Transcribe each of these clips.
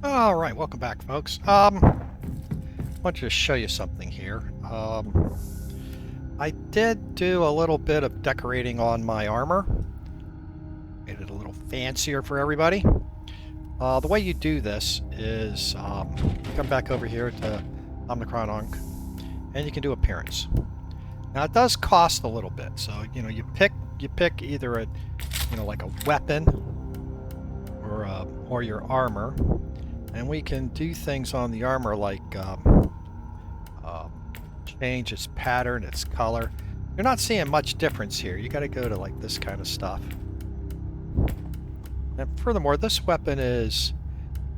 All right, welcome back, folks. I want to show you something here. I did do a little bit of decorating on my armor. Made it a little fancier for everybody. The way you do this is come back over here to Omicron Onk, and you can do appearance. Now it does cost a little bit, so you pick either like a weapon or your armor. And we can do things on the armor like change its pattern, its color. You're not seeing much difference here. You got to go to like this kind of stuff. And furthermore, this weapon is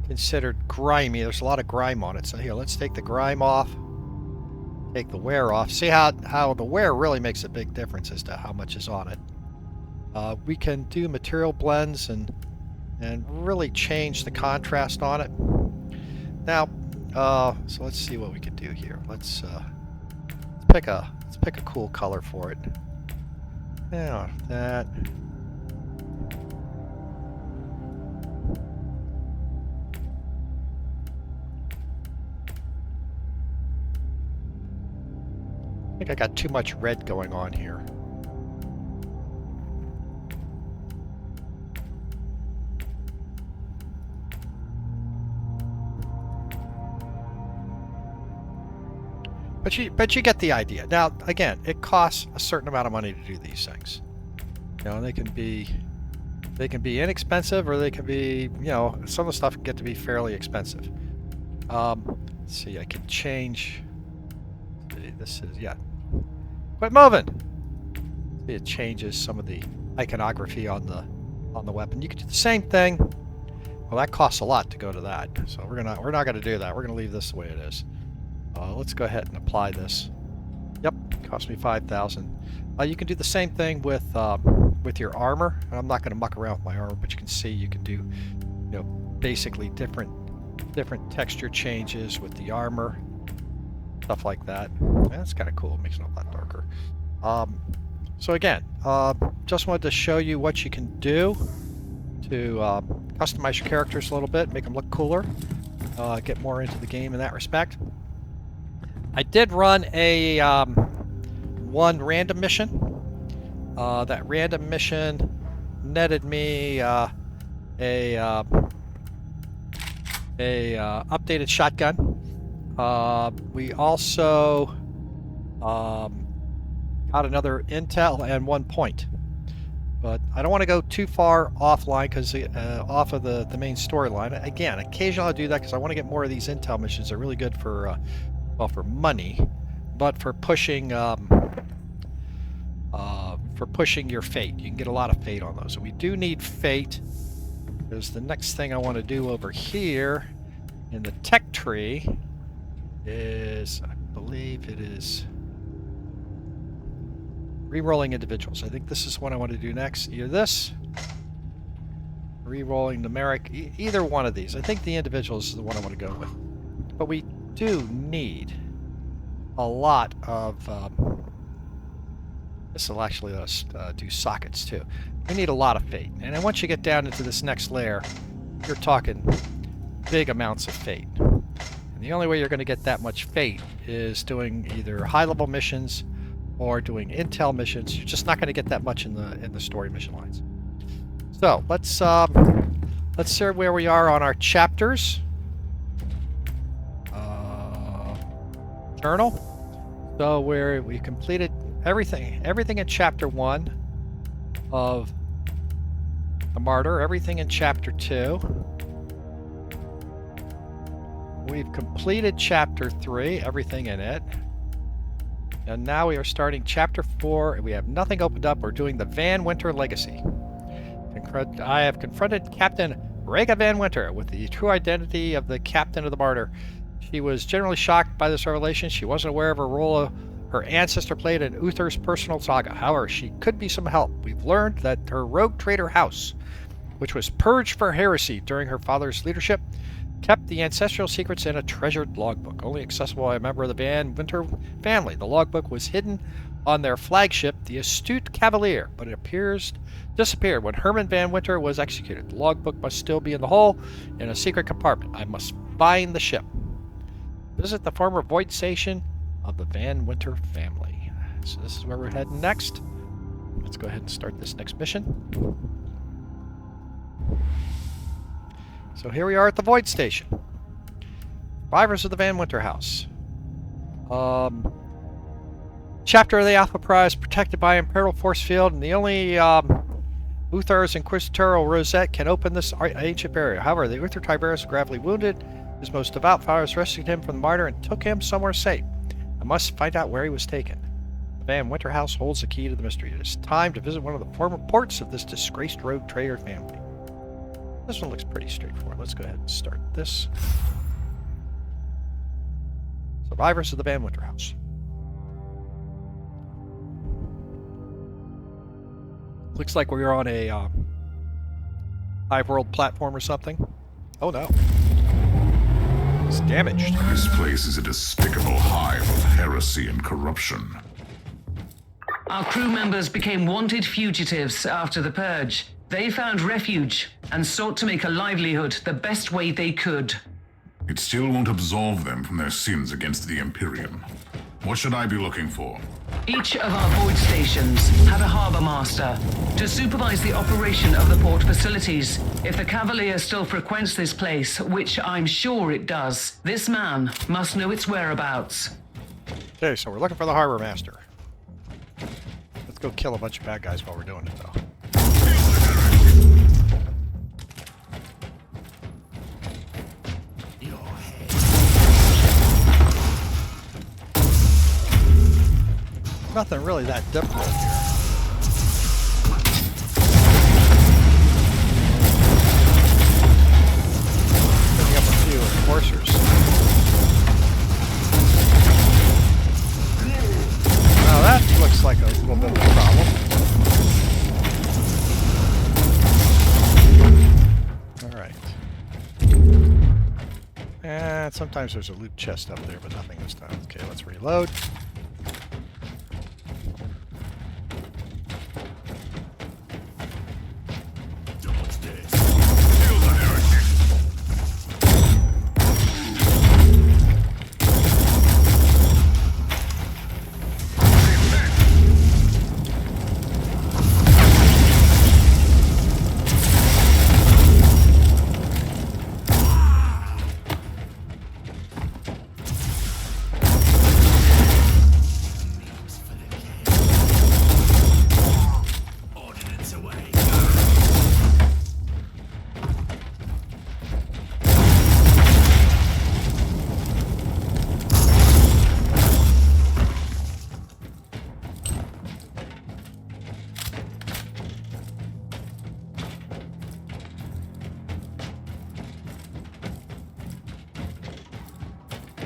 considered grimy. There's a lot of grime on it. So here, let's take the grime off, take the wear off. See how the wear really makes a big difference as to how much is on it. We can do material blends and really change the contrast on it. Now, so let's see what we can do here. Let's pick a cool color for it. Yeah, that. I think I got too much red going on here. But you get the idea. Now, again, it costs a certain amount of money to do these things. They can be inexpensive, or they can be, some of the stuff can get to be fairly expensive. Let's see, I can change. This is Quit moving. See, it changes some of the iconography on the weapon. You can do the same thing. Well, that costs a lot to go to that, so we're not going to do that. We're going to leave this the way it is. Let's go ahead and apply this. Yep, cost me 5,000. You can do the same thing with your armor. And I'm not going to muck around with my armor, but you can see you can do, basically different texture changes with the armor, stuff like that. That's kind of cool. It makes it a lot darker. So again, just wanted to show you what you can do to customize your characters a little bit, make them look cooler, get more into the game in that respect. I did run a one random mission. That random mission netted me a updated shotgun. We also got another intel and 1 point. But I don't want to go too far offline because off of the main storyline. Again, occasionally I'll do that because I want to get more of these intel missions. They're really good for for money, but for pushing your fate. You can get a lot of fate on those. So we do need fate. Because the next thing I want to do over here in the tech tree is, I believe it is re-rolling individuals. I think this is what I want to do next. Either this, re-rolling numeric, either one of these. I think the individuals is the one I want to go with. But we do need a lot of this will actually let us do sockets too. We need a lot of fate, and then once you get down into this next layer, you're talking big amounts of fate. And the only way you're going to get that much fate is doing either high-level missions or doing intel missions. You're just not going to get that much in the story mission lines. So let's see where we are on our chapters. Journal. So we completed everything in chapter 1 of the Martyr, everything in chapter 2. We've completed chapter 3, everything in it. And now we are starting chapter 4, and we have nothing opened up. We're doing the Van Winter Legacy. I have confronted Captain Rhaega Van Winter with the true identity of the captain of the Martyr. She was generally shocked by this revelation. She wasn't aware of her role her ancestor played in Uther's personal saga. However, she could be some help. We've learned that her rogue trader house, which was purged for heresy during her father's leadership, kept the ancestral secrets in a treasured logbook, only accessible by a member of the Van Winter family. The logbook was hidden on their flagship, the Astute Cavalier, but it appears disappeared when Herman Van Winter was executed. The logbook must still be in the hull in a secret compartment. I must find the ship. Visit the former void station of the Van Winter family. So this is where we're heading next. Let's go ahead and start this next mission. So here we are at the void station. Survivors of the Van Winter house. Chapter of the Alpha Prize protected by Imperial Force Field, and the only Uther's Inquisitorial Rosette can open this ancient barrier. However, the Uther Tiberius was gravely wounded. His most devout followers rescued him from the martyr and took him somewhere safe. I must find out where he was taken. The Van Winter house holds the key to the mystery. It is time to visit one of the former ports of this disgraced rogue trader family. This one looks pretty straightforward. Let's go ahead and start this. Survivors of the Van Winter house. Looks like we were on a Hive-World platform or something. Oh no. It's damaged. This place is a despicable hive of heresy and corruption. Our crew members became wanted fugitives after the purge. They found refuge and sought to make a livelihood the best way they could. It still won't absolve them from their sins against the Imperium. What should I be looking for? Each of our void stations have a harbor master to supervise the operation of the port facilities. If the Cavalier still frequents this place, which I'm sure it does, this man must know its whereabouts. Okay, so we're looking for the harbor master. Let's go kill a bunch of bad guys while we're doing it, though. Nothing really that difficult here. Picking up a few enforcers. Now that looks like a little bit of a problem. Alright. And sometimes there's a loot chest up there, but nothing this time. Okay, let's reload.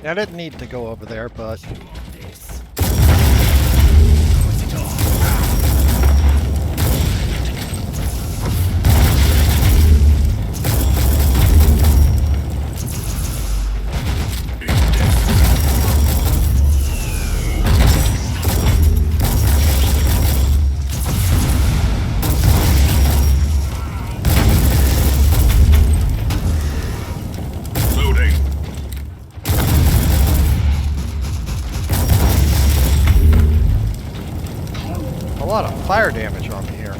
I didn't need to go over there, but... a lot of fire damage on me here.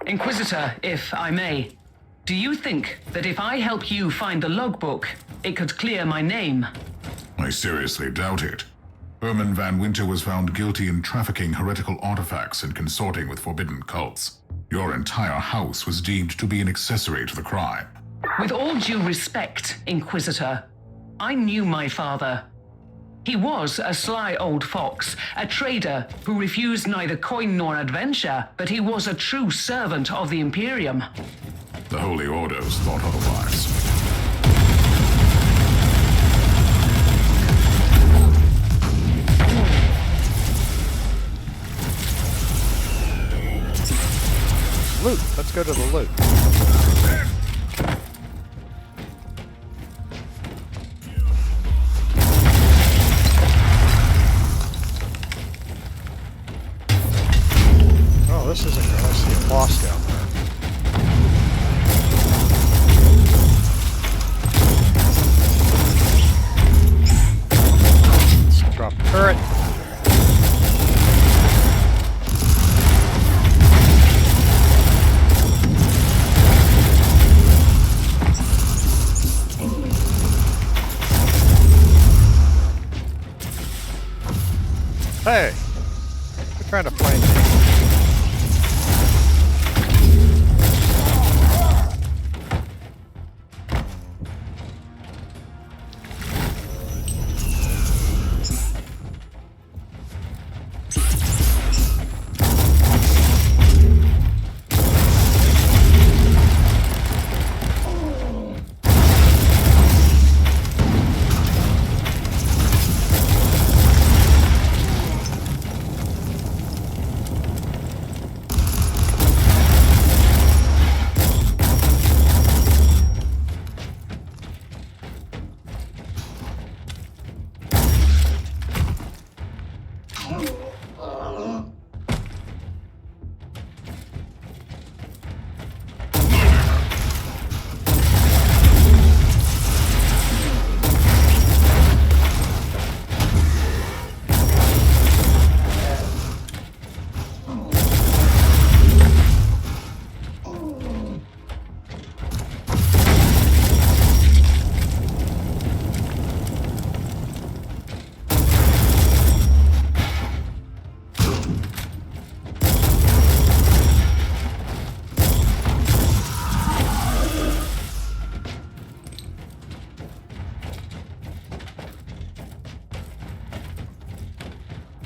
Inquisitor, if I may, do you think that if I help you find the logbook, it could clear my name? I seriously doubt it. Herman Van Winter was found guilty in trafficking heretical artifacts and consorting with forbidden cults. Your entire house was deemed to be an accessory to the crime. With all due respect, Inquisitor, I knew my father. He was a sly old fox, a trader who refused neither coin nor adventure, but he was a true servant of the Imperium. The Holy Orders thought otherwise. Loot. Let's go to the loot. Oh, this isn't good. I see a boss down there. Let's drop the turret. Hey! They're trying to flame me.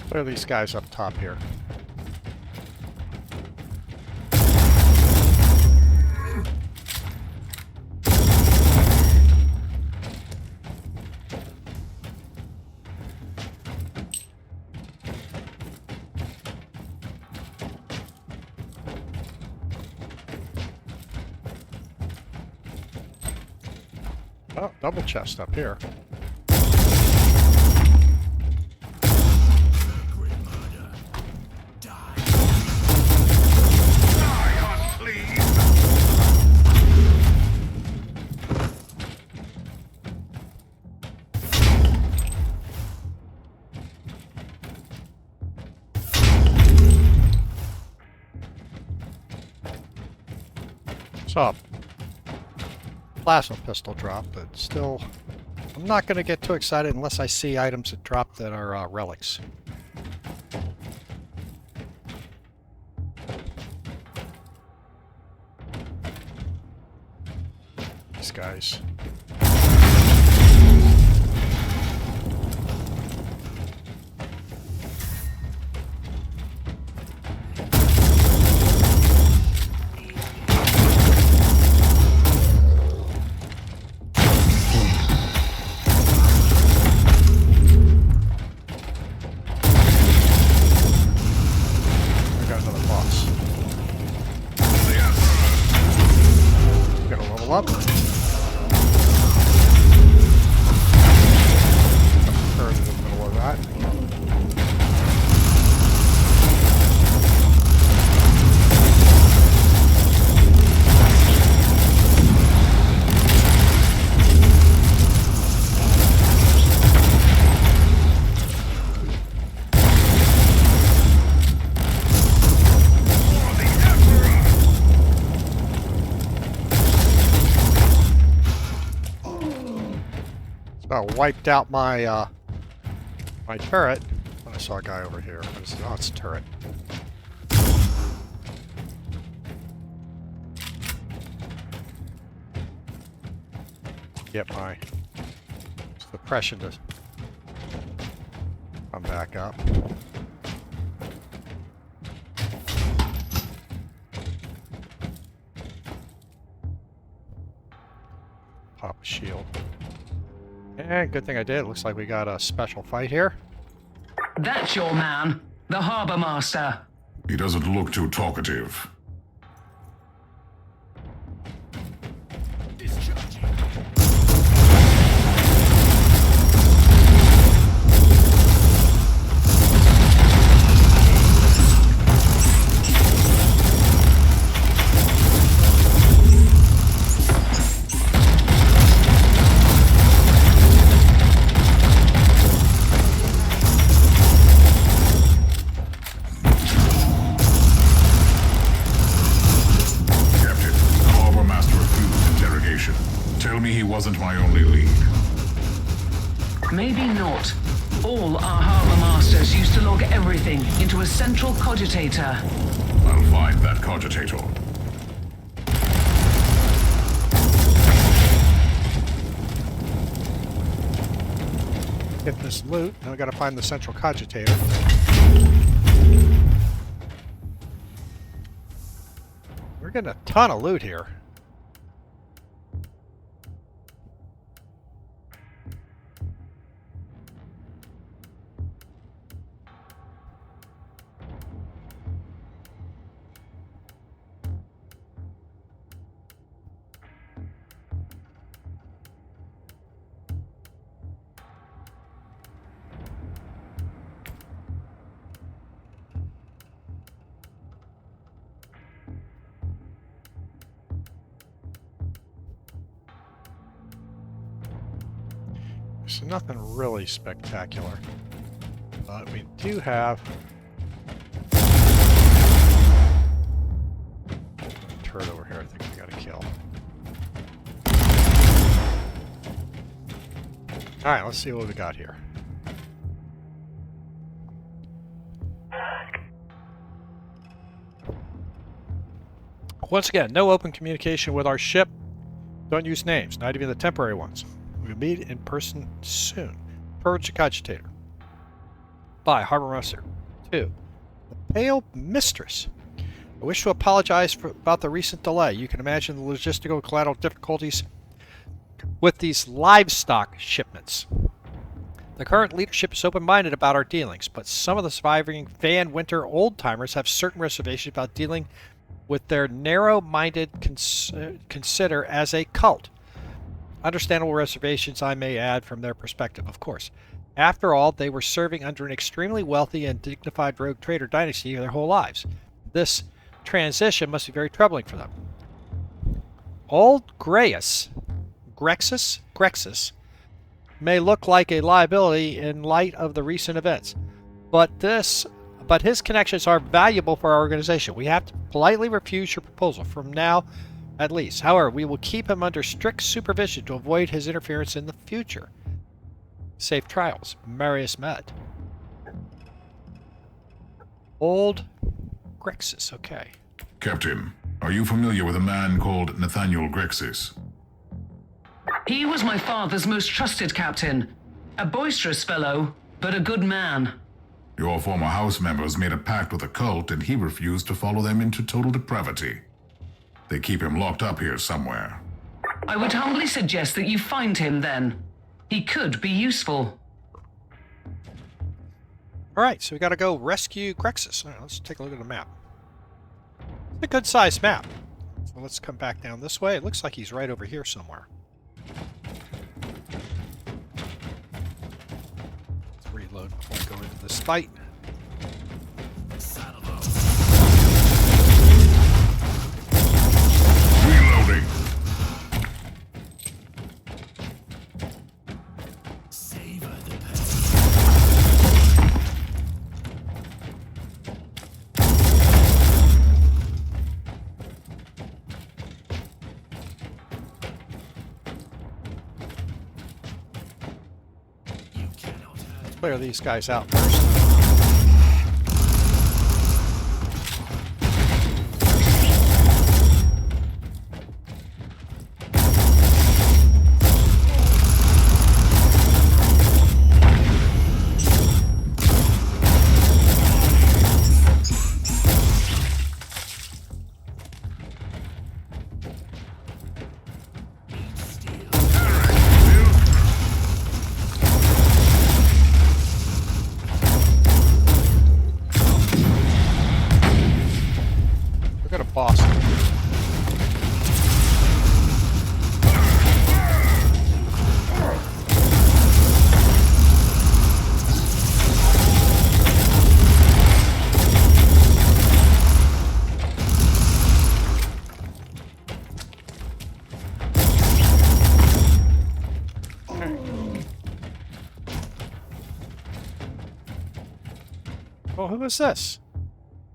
Clear these guys up top here. Oh, double chest up here. So, plasma pistol drop, but still, I'm not going to get too excited unless I see items that drop that are relics. These guys. Up. Turret in the middle of that. Wiped out my my turret. I saw a guy over here. Oh, it's a turret. Get my suppression to Come back up. Pop a shield. And good thing I did. It looks like we got a special fight here. That's your man, the Harbor Master. He doesn't look too talkative. Wasn't my only lead. Maybe not. All our Harbor Masters used to log everything into a central cogitator. I'll find that cogitator. Get this loot. Now we gotta find the central cogitator. We're getting a ton of loot here. So nothing really spectacular, but we do have a turret over here I think we gotta kill. Alright, let's see what we got here. Once again, no open communication with our ship. Don't use names, not even the temporary ones. We'll meet in person soon. Purge the cogitator. By Harbor Master. 2. The Pale Mistress. I wish to apologize about the recent delay. You can imagine the logistical and collateral difficulties with these livestock shipments. The current leadership is open-minded about our dealings, but some of the surviving Van Winter old-timers have certain reservations about dealing with their narrow-minded consider as a cult. Understandable reservations, I may add, from their perspective, of course. After all, they were serving under an extremely wealthy and dignified rogue trader dynasty their whole lives. This transition must be very troubling for them. Old Grexus may look like a liability in light of the recent events, but his connections are valuable for our organization. We have to politely refuse your proposal from now at least. However, we will keep him under strict supervision to avoid his interference in the future. Safe trials. Marius Med. Old Grexus, okay. Captain, are you familiar with a man called Nathanal Grexus? He was my father's most trusted captain. A boisterous fellow, but a good man. Your former house members made a pact with a cult and he refused to follow them into total depravity. They keep him locked up here somewhere. I would humbly suggest that you find him then. He could be useful. Alright, so we gotta go rescue Grexus. Alright, let's take a look at the map. It's a good sized map. So let's come back down this way. It looks like he's right over here somewhere. Let's reload before we go into this fight. Reloading. Clear these guys out first. Oh, who is this?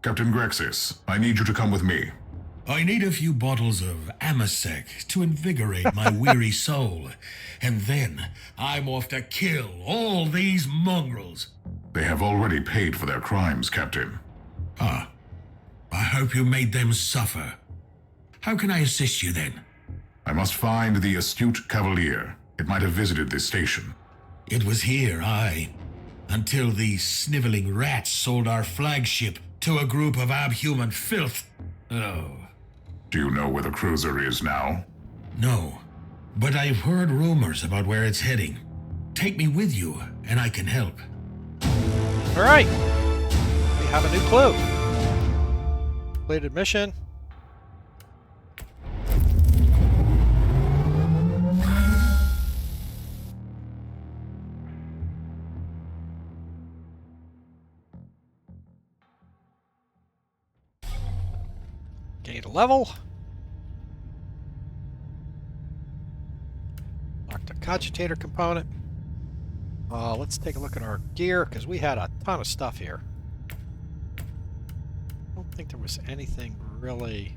Captain Grexus, I need you to come with me. I need a few bottles of Amasec to invigorate my weary soul. And then I'm off to kill all these mongrels. They have already paid for their crimes, Captain. Ah, I hope you made them suffer. How can I assist you then? I must find the Astute Cavalier. It might have visited this station. It was here, aye. Until these sniveling rats sold our flagship to a group of abhuman filth. Oh. Do you know where the cruiser is now? No, but I've heard rumors about where it's heading. Take me with you, and I can help. All right. We have a new clue. Completed mission. Gained a level. Locked a cogitator component. Let's take a look at our gear, because we had a ton of stuff here. I don't think there was anything really...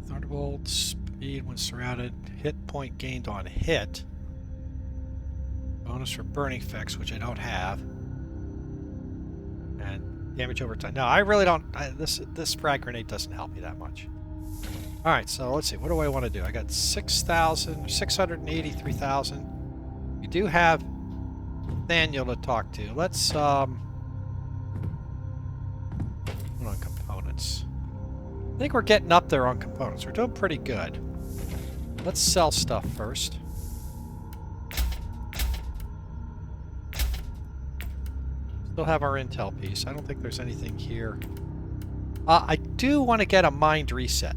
Thunderbolt, speed when surrounded, hit point gained on hit. Bonus for burning effects, which I don't have. And damage over time. No, I really don't. This frag grenade doesn't help me that much. Alright, so let's see. What do I want to do? I got 6,000, 683,000. We do have Nathanial to talk to. Let's, hold on, components. I think we're getting up there on components. We're doing pretty good. Let's sell stuff first. Still have our intel piece. I don't think there's anything here. I do want to get a mind reset.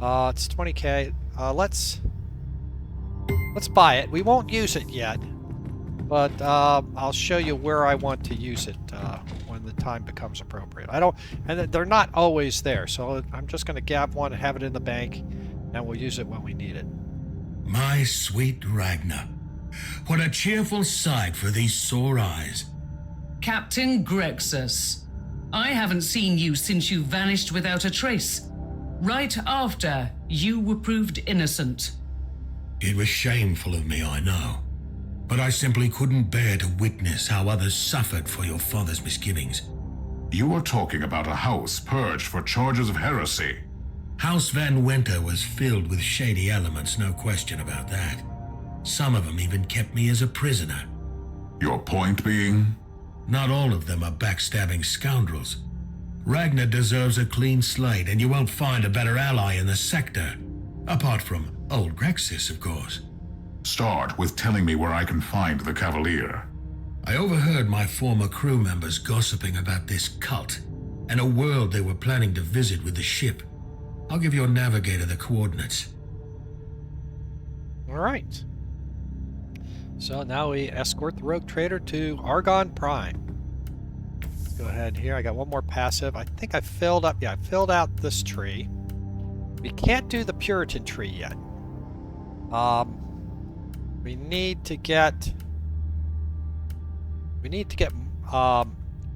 It's 20k. Let's buy it. We won't use it yet, but I'll show you where I want to use it when the time becomes appropriate. And they're not always there, so I'm just going to grab one and have it in the bank, and we'll use it when we need it. My sweet Ragnar. What a cheerful sight for these sore eyes. Captain Grexus, I haven't seen you since you vanished without a trace. Right after you were proved innocent. It was shameful of me, I know. But I simply couldn't bear to witness how others suffered for your father's misgivings. You are talking about a house purged for charges of heresy. House Van Winter was filled with shady elements, no question about that. Some of them even kept me as a prisoner. Your point being? Not all of them are backstabbing scoundrels. Ragnar deserves a clean slate, and you won't find a better ally in the sector. Apart from old Grexus, of course. Start with telling me where I can find the Cavalier. I overheard my former crew members gossiping about this cult, and a world they were planning to visit with the ship. I'll give your navigator the coordinates. Alright. So now we escort the rogue trader to Argon Prime. Let's go ahead here. I got one more passive. I think I filled up. Yeah, I filled out this tree. We can't do the Puritan tree yet. We need to get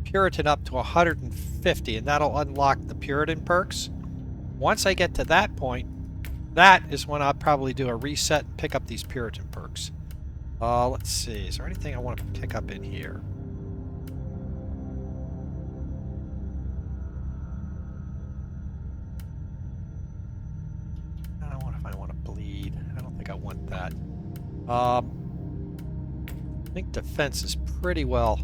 Puritan up to 150, and that'll unlock the Puritan perks. Once I get to that point, that is when I'll probably do a reset and pick up these Puritan perks. Let's see. Is there anything I want to pick up in here? I don't know if I want to bleed. I don't think I want that. I think defense is pretty well.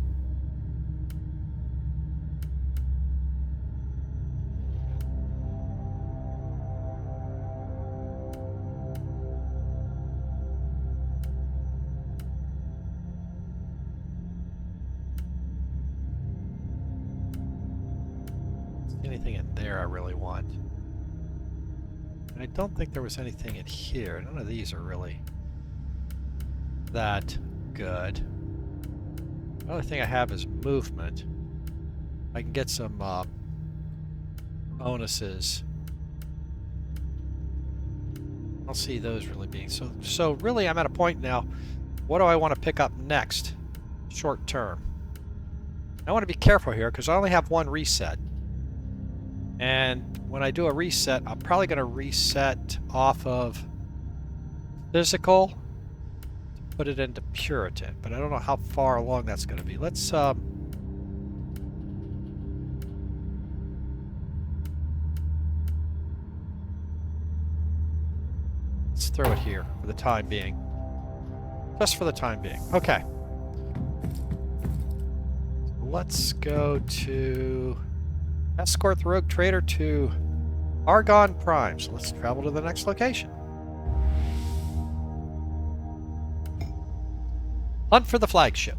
anything in there I really want. And I don't think there was anything in here. None of these are really that good. The only thing I have is movement. I can get some bonuses. I don't see those really being so really I'm at a point now. What do I want to pick up next? Short term. I want to be careful here because I only have one reset. And when I do a reset, I'm probably going to reset off of physical to put it into Puritan, but I don't know how far along that's going to be. Let's throw it here for the time being. Just for the time being. Okay. Let's go to escort the rogue trader to Argon Prime. So let's travel to the next location. Hunt for the flagship.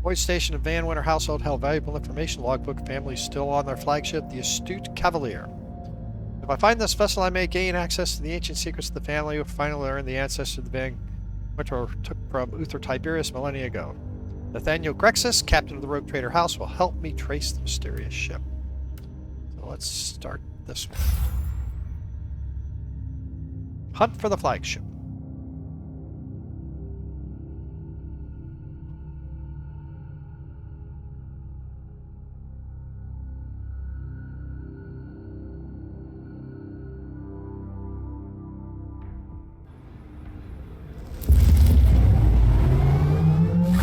Void Station and Van Winter household held valuable information. Logbook family still on their flagship, the Astute Cavalier. If I find this vessel, I may gain access to the ancient secrets of the family who finally learned the ancestor of the Van Winter took from Uther Tiberius millennia ago. Nathanal Grexus, captain of the rogue trader house, will help me trace the mysterious ship. So let's start this one. Hunt for the flagship.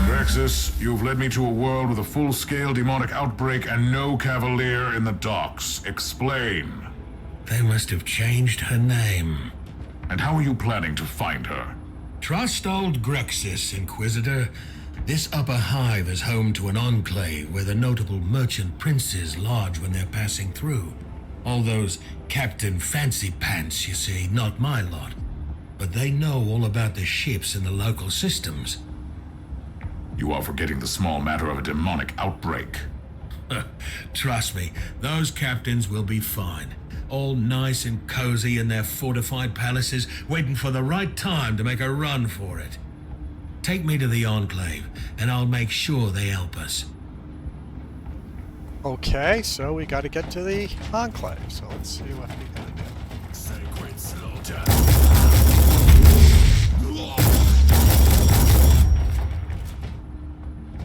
Grexus, you've led me to a world with a full-scale demonic outbreak and no Cavalier in the docks. Explain. They must have changed her name. And how are you planning to find her? Trust old Grexus, Inquisitor. This upper hive is home to an enclave where the notable merchant princes lodge when they're passing through. All those Captain Fancy Pants, you see, not my lot. But they know all about the ships and the local systems. You are forgetting the small matter of a demonic outbreak. Trust me, those captains will be fine. All nice and cozy in their fortified palaces, waiting for the right time to make a run for it. Take me to the Enclave, and I'll make sure they help us. Okay, so we got to get to the Enclave. So let's see what we got to do. Sacred slaughter.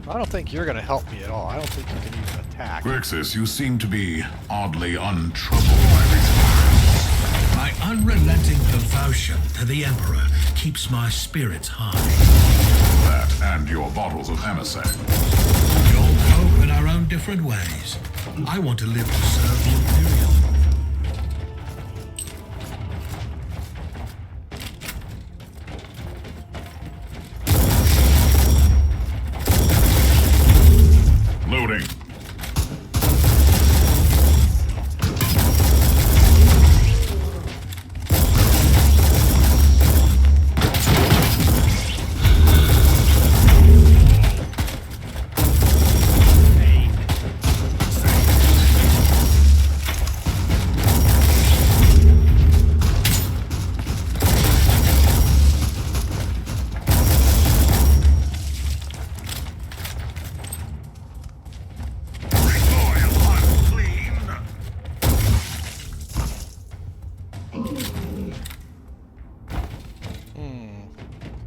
I don't think you're going to help me at all. I don't think you can even attack. Grexus, you seem to be oddly untroubled by these matters. My unrelenting devotion to the Emperor keeps my spirits high. That and your bottles of emissary. We all cope in our own different ways. I want to live to serve the Imperial. Loading.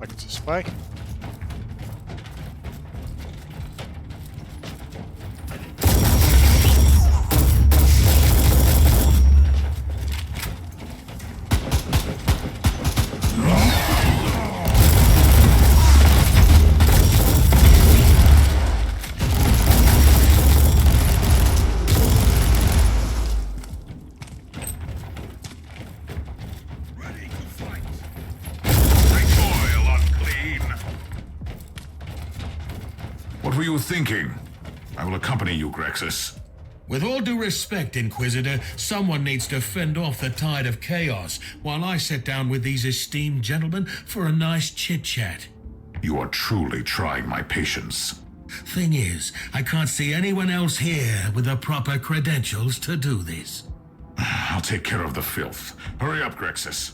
Like it's this way. What were you thinking? I will accompany you, Grexus. With all due respect, Inquisitor, someone needs to fend off the tide of chaos while I sit down with these esteemed gentlemen for a nice chit-chat. You are truly trying my patience. Thing is, I can't see anyone else here with the proper credentials to do this. I'll take care of the filth. Hurry up, Grexus.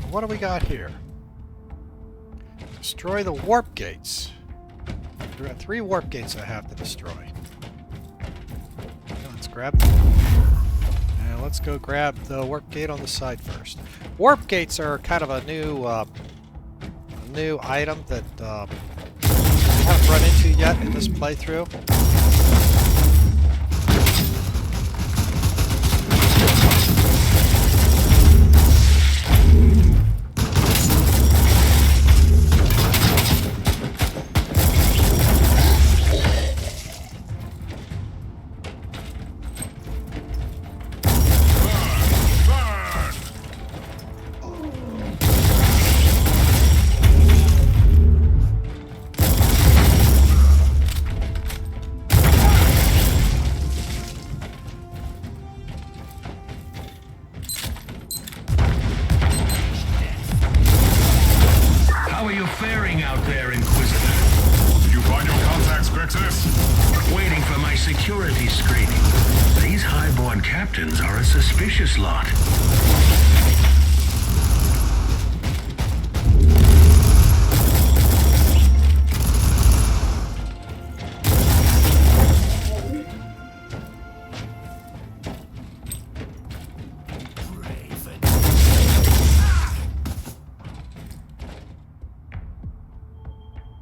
What do we got here? Destroy the warp gates. There are 3 warp gates I have to destroy. Okay, let's grab them. And let's go grab the warp gate on the side first. Warp gates are kind of a new item that I haven't run into yet in this playthrough. How are you faring out there, Inquisitor? Did you find your contacts, Grexus? Waiting for my security screening. These highborn captains are a suspicious lot.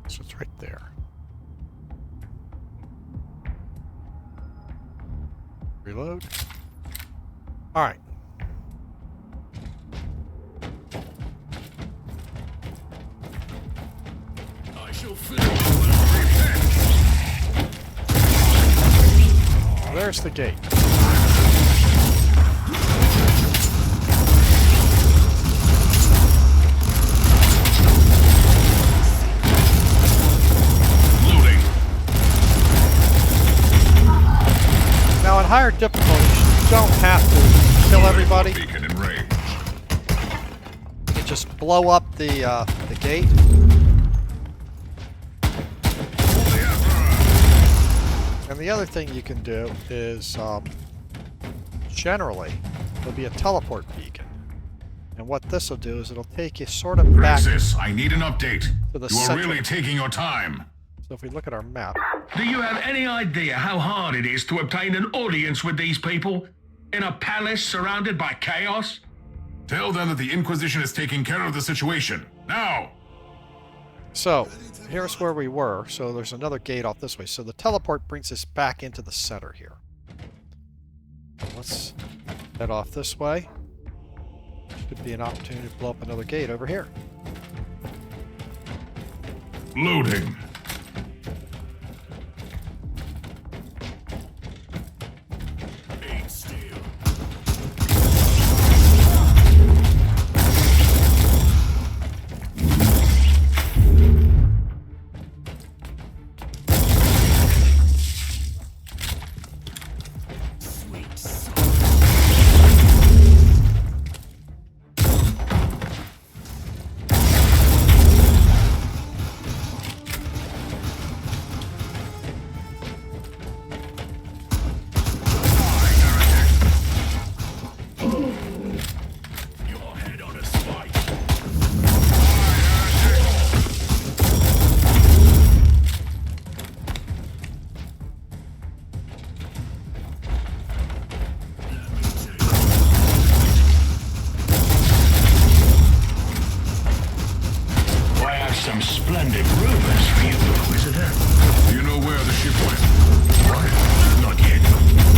So it's right there. Reload. All right. I shall There's the gate. Now, in higher difficulties, you don't have to kill everybody. Beacon in range. You can just blow up the gate. And the other thing you can do is, generally, there'll be a teleport beacon. And what this will do is it'll take you sort of back Grexus, I need an update. to the You are center. really taking your time. So if we look at our map, Do you have any idea how hard it is to obtain an audience with these people? In a palace surrounded by chaos? Tell them that the Inquisition is taking care of the situation. Now! so here's where we were. So there's another gate off this way. So the teleport brings us back into the center here. Let's head off this way. Could be an opportunity to blow up another gate over here. Loading. Some splendid rumors for you, Inquisitor. Do you know where the ship went? What? Not yet.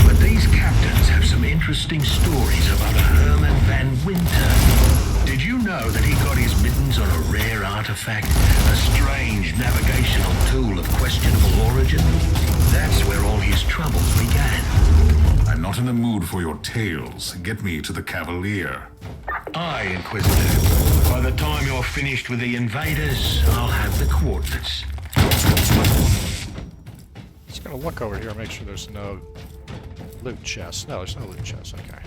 But these captains have some interesting stories about a Herman Van Winter. Did you know that he got his mittens on a rare artifact? A strange navigational tool of questionable origin? That's where all his troubles began. I'm not in the mood for your tales. Get me to the Cavalier. Aye, Inquisitor. By the time you're finished with the invaders, I'll have the coordinates. Just gonna look over here and make sure there's no loot chest. No, there's no loot chest. Okay.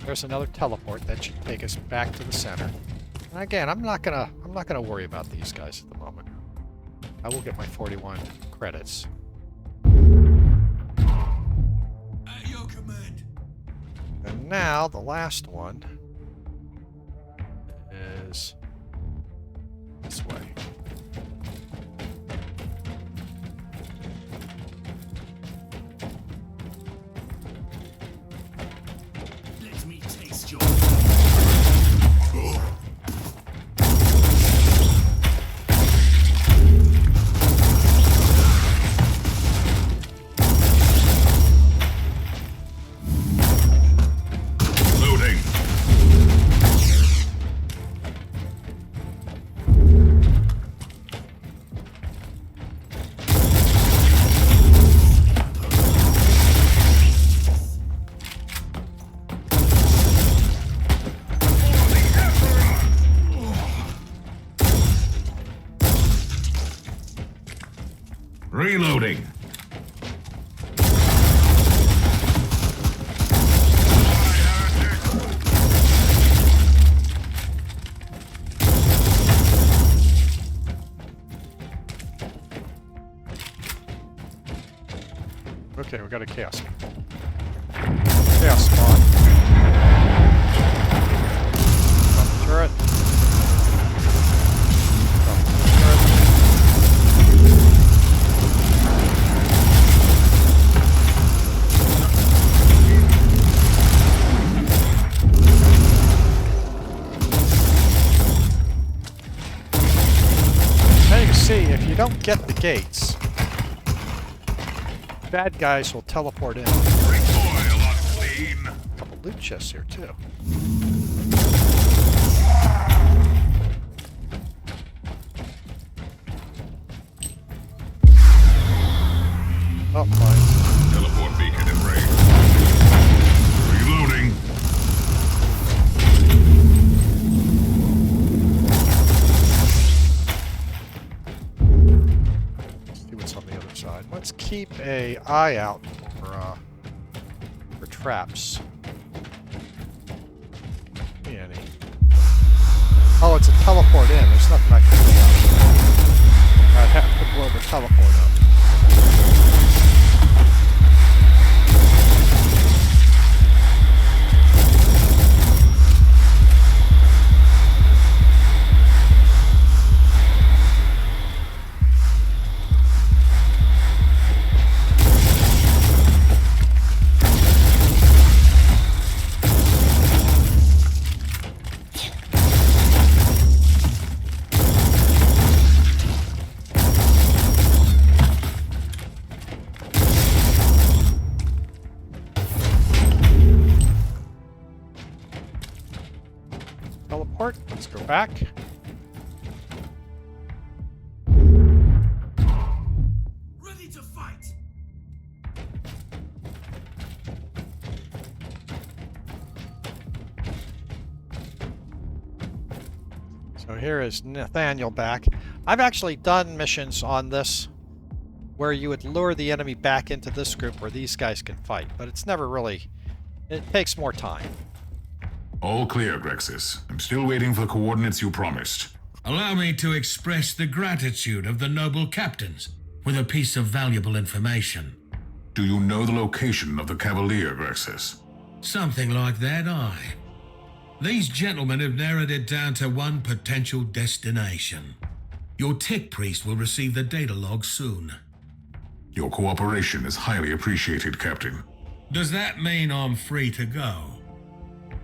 There's another teleport that should take us back to the center. Again, I'm not gonna worry about these guys at the moment. I will get my 41 credits. At your command. And now the last one is this way. Let me taste your. Loading. Reloading. Okay, we got a chaos. Chaos spawn. Drop the turret. Drop the turret. Now you can see, if you don't get the gates, bad guys will teleport in. Recoil unclean. Couple loot chests here too. Oh, fine. Teleport beacon in range. Reloading. See what's on the other side. Let's keep a eye out for traps. See any? Oh, it's a teleport in. There's nothing I can do about it. I'd have to blow the teleport up. Teleport. Let's go back. Ready to fight. So here is Nathanal back. I've actually done missions on this where you would lure the enemy back into this group where these guys can fight, but it's never really... It takes more time. All clear, Grexus. I'm still waiting for the coordinates you promised. Allow me to express the gratitude of the noble captains with a piece of valuable information. Do you know the location of the Cavalier, Grexus? Something like that, aye. These gentlemen have narrowed it down to one potential destination. Your tech priest will receive the data log soon. Your cooperation is highly appreciated, Captain. Does that mean I'm free to go?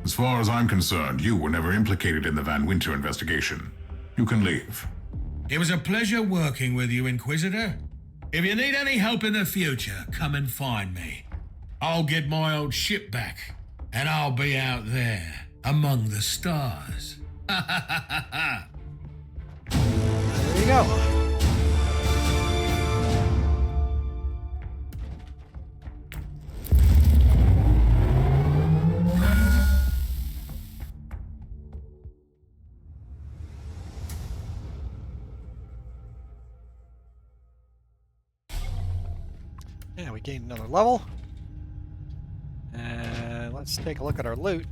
As far as I'm concerned, you were never implicated in the Van Winter investigation. You can leave. It was a pleasure working with you, Inquisitor. If you need any help in the future, come and find me. I'll get my old ship back, and I'll be out there, among the stars. There you go. Yeah, we gained another level. And let's take a look at our loot.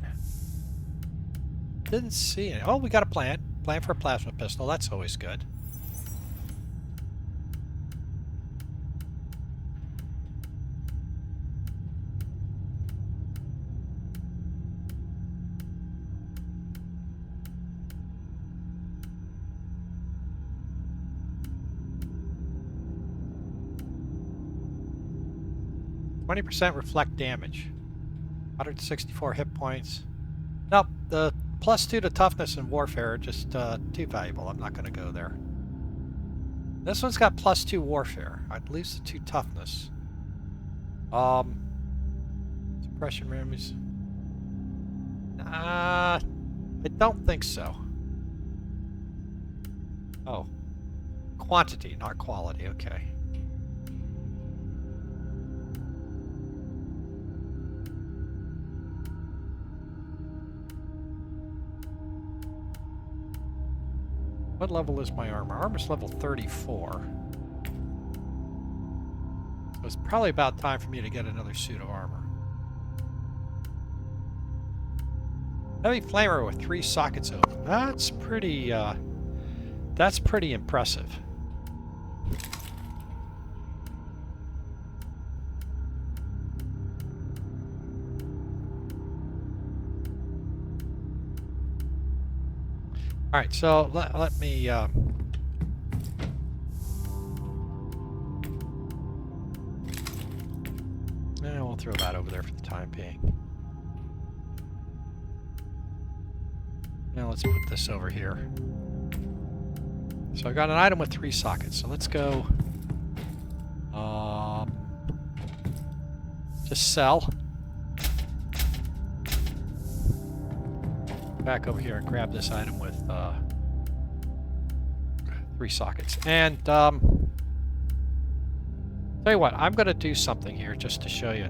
didn't see any. Oh, we got a plan. Plan for a plasma pistol. That's always good. %, reflect damage. 164 hit points. Nope, the +2 to toughness and warfare are just too valuable. I'm not going to go there. This one's got +2 warfare. I'd lose the 2 toughness. Suppression rooms. I don't think so. Oh. Quantity, not quality. Okay. What level is my armor? Armor's level 34. So it's probably about time for me to get another suit of armor. Heavy flamer with 3 sockets open. That's pretty impressive. All right, so let me we'll throw that over there for the time being. Now let's put this over here. So I got an item with 3 sockets. So let's go just sell. Back over here and grab this item with 3 sockets. And tell you what, I'm going to do something here just to show you.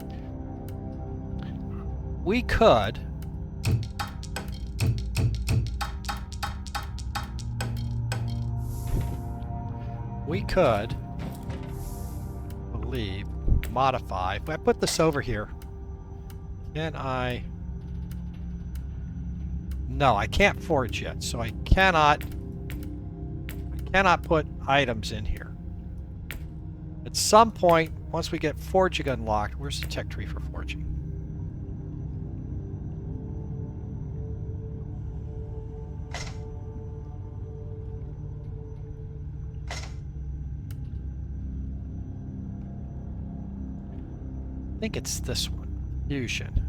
We could I believe, modify. If I put this over here, can I? No, I can't forge yet, so I cannot put items in here. At some point, once we get forging unlocked, where's the tech tree for forging? I think it's this one, fusion.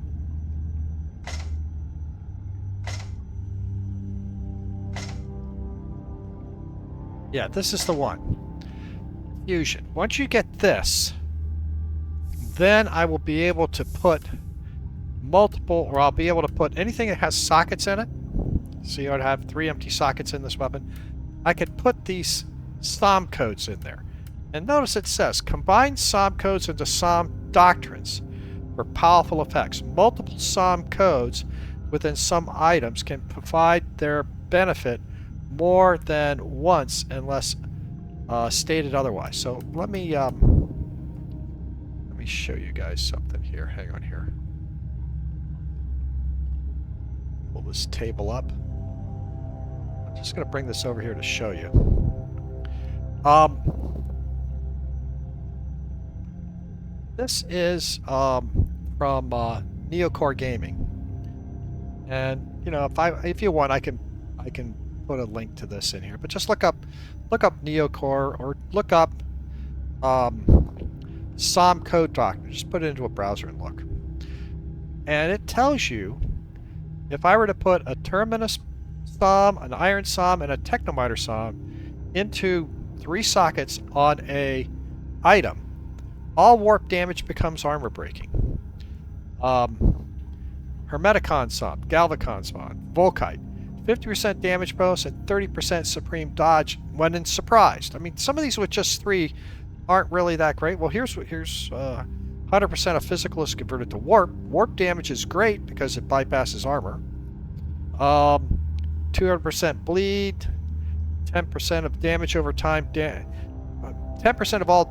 Yeah, this is the one. Fusion. Once you get this, then I will be able to put multiple, or I'll be able to put anything that has sockets in it. See, I'd have 3 empty sockets in this weapon. I could put these SOM codes in there. And notice it says, combine SOM codes into SOM doctrines for powerful effects. Multiple SOM codes within some items can provide their benefit more than once unless stated otherwise. So let me show you guys something here. Hang on here. Pull this table up. I'm just going to bring this over here to show you. This is from Neocore Gaming, and you know, if you want, I can put a link to this in here. But just look up Neocore, or look up SOM code doctor. Just put it into a browser and look, and it tells you if I were to put a Terminus SOM, an Iron SOM, and a Technomiter SOM into 3 sockets on a item, all warp damage becomes armor breaking. Hermeticon SOM, Galvacon SOM, Volkite, 50% damage bonus and 30% supreme dodge when in surprised. I mean, some of these with just 3 aren't really that great. Well, here's 100% of physical is converted to warp. Warp damage is great because it bypasses armor. 200% bleed, 10% of damage over time. 10% of all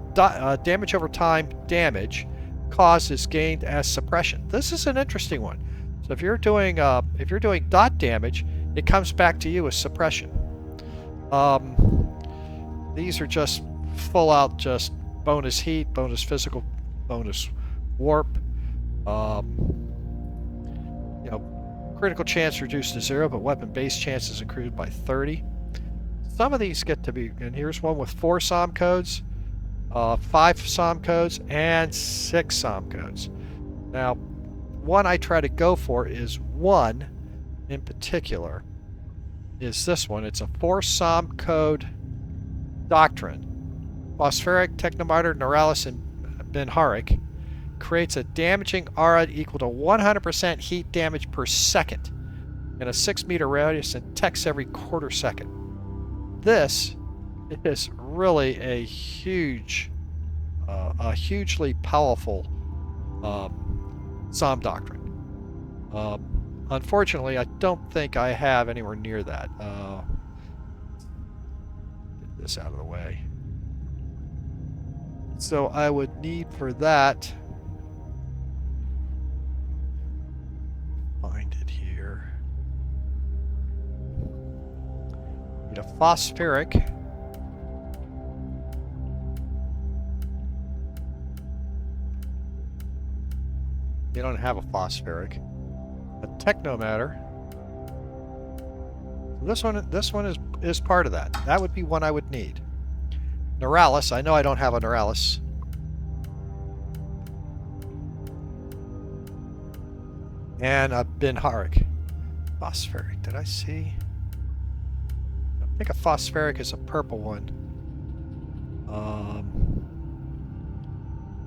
damage over time damage caused is gained as suppression. This is an interesting one. So if you're doing dot damage, it comes back to you as suppression. These are just full out just bonus heat, bonus physical, bonus warp. You know, critical chance reduced to 0, but weapon base chance is increased by 30. Some of these get to be, and here's one with 4 SOM codes, 5 SOM codes, and 6 SOM codes. Now, one I try to go for is one in particular, is this one. It's a 4 SOM code doctrine. Phospheric, Technomartyr, Neuralis, and Benharic creates a damaging aura equal to 100% heat damage per second in a 6-meter radius and techs every quarter second. This is really a hugely powerful SOM doctrine. Unfortunately, I don't think I have anywhere near that. Get this out of the way. So I would need for that. Find it here. Need a phospheric. You don't have a phospheric. A technomatter. This one is part of that. That would be one I would need. Neuralis. I know I don't have a Neuralis. And a Benharic. Phospheric. Did I see? I think a phospheric is a purple one.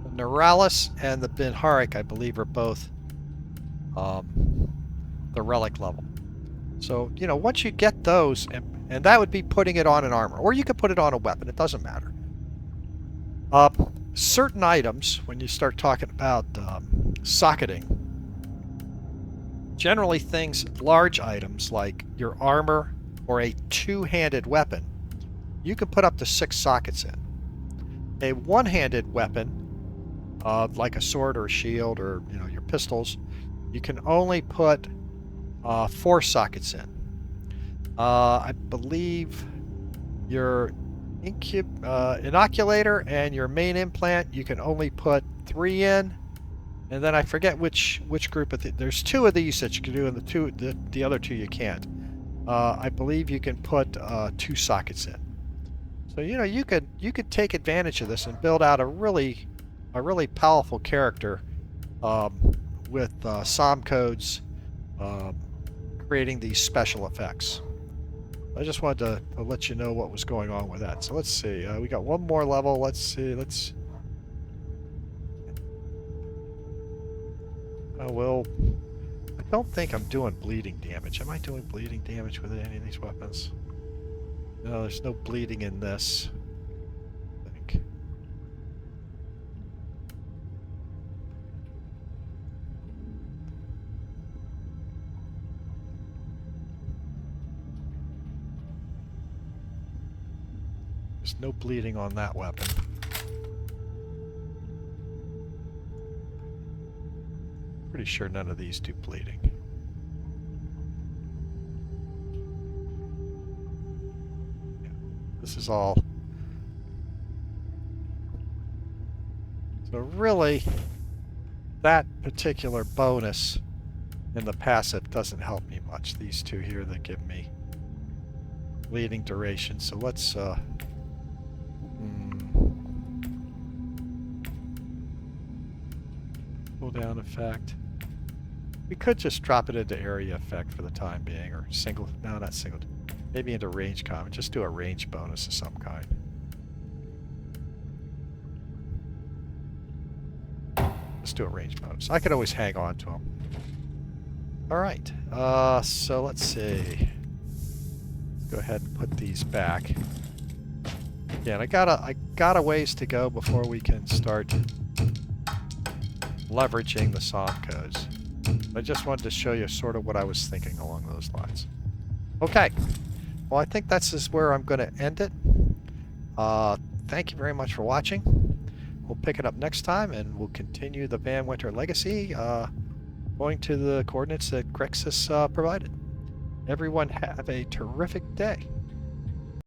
The Neuralis and the Benharic, I believe, are both the relic level. So, you know, once you get those, and that would be putting it on an armor, or you could put it on a weapon, it doesn't matter. Certain items, when you start talking about socketing, generally things, large items like your armor or a two-handed weapon, you can put up to 6 sockets in. A one-handed weapon, like a sword or a shield or, you know, your pistols, you can only put 4 sockets in. I believe your inoculator and your main implant, you can only put 3 in. And then I forget which group of there's 2 of these that you can do, and the other 2 you can't. I believe you can put 2 sockets in. So, you know, you could take advantage of this and build out a really powerful character with SOM codes, creating these special effects. I just wanted to let you know what was going on with that. So let's see. We got one more level. Let's see. Oh, well, I don't think I'm doing bleeding damage. Am I doing bleeding damage with any of these weapons? No, there's no bleeding in this. I think. There's no bleeding on that weapon. Pretty sure none of these do bleeding. Yeah, this is all. So really, that particular bonus in the passive doesn't help me much. These 2 here that give me bleeding duration. So let's pull down effect. We could just drop it into area effect for the time being, or single, no, not single, maybe into range comment. Just do a range bonus of some kind. Let's do a range bonus. I could always hang on to them. Alright, so let's see. Go ahead and put these back. Yeah, and I got a ways to go before we can start leveraging the SOM codes. I just wanted to show you sort of what I was thinking along those lines. Okay. Well, I think that's just where I'm going to end it. Thank you very much for watching. We'll pick it up next time, and we'll continue the Van Winter legacy, going to the coordinates that Grexus provided. Everyone have a terrific day.